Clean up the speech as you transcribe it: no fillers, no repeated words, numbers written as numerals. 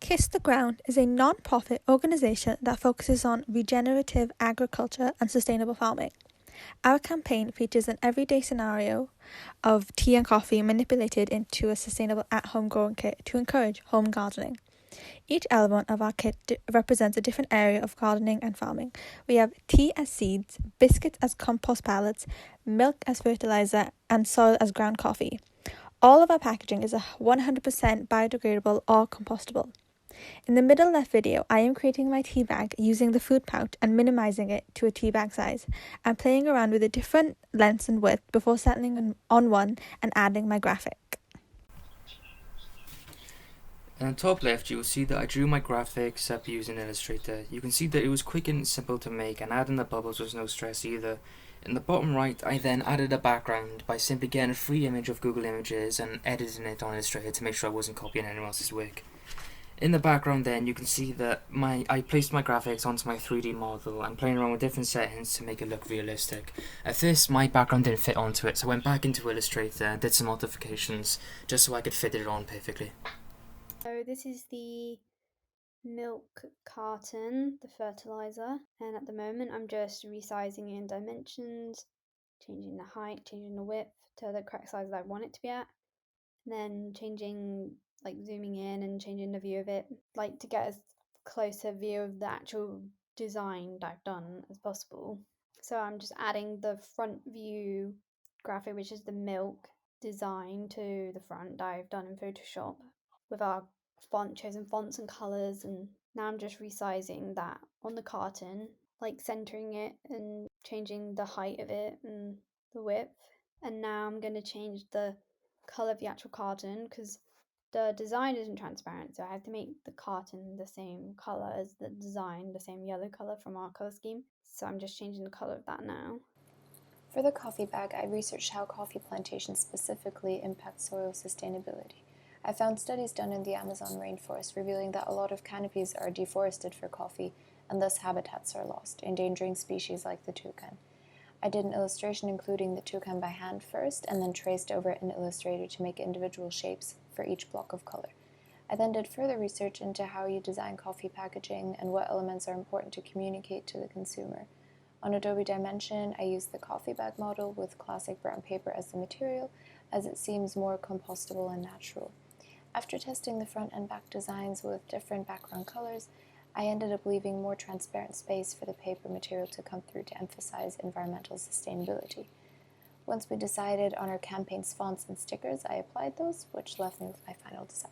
Kiss the Ground is a non-profit organisation that focuses on regenerative agriculture and sustainable farming. Our campaign features an everyday scenario of tea and coffee manipulated into a sustainable at-home growing kit to encourage home gardening. Each element of our kit represents a different area of gardening and farming. We have tea as seeds, biscuits as compost pellets, milk as fertilizer, and soil as ground coffee. All of our packaging is 100% biodegradable or compostable. In the middle left video, I am creating my tea bag using the food pouch and minimizing it to a tea bag size. I'm playing around with the different lengths and width before settling on one and adding my graphic. In the top left, you will see that I drew my graphics up using Illustrator. You can see that it was quick and simple to make, and adding the bubbles was no stress either. In the bottom right, I then added a background by simply getting a free image of Google Images and editing it on Illustrator to make sure I wasn't copying anyone else's work. In the background then, you can see that I placed my graphics onto my 3D model and playing around with different settings to make it look realistic. At first, my background didn't fit onto it, so I went back into Illustrator and did some modifications just so I could fit it on perfectly. So this is the milk carton, the fertilizer, and at the moment I'm just resizing it in dimensions, changing the height, changing the width to the correct size that I want it to be at, and then zooming in and changing the view of it, like to get as close a view of the actual design that I've done as possible. So I'm just adding the front view graphic, which is the milk design, to the front that I've done in Photoshop with our chosen fonts and colours, and now I'm just resizing that on the carton, like centering it and changing the height of it and the width. And now I'm going to change the colour of the actual carton because the design isn't transparent, so I have to make the carton the same colour as the design, the same yellow colour from our colour scheme. So I'm just changing the colour of that now. For the coffee bag, I researched how coffee plantations specifically impact soil sustainability. I found studies done in the Amazon rainforest revealing that a lot of canopies are deforested for coffee, and thus habitats are lost, endangering species like the toucan. I did an illustration including the toucan by hand first, and then traced over it in Illustrator to make individual shapes for each block of color. I then did further research into how you design coffee packaging and what elements are important to communicate to the consumer. On Adobe Dimension, I used the coffee bag model with classic brown paper as the material, as it seems more compostable and natural. After testing the front and back designs with different background colors, I ended up leaving more transparent space for the paper material to come through to emphasize environmental sustainability. Once we decided on our campaign's fonts and stickers, I applied those, which left me with my final design.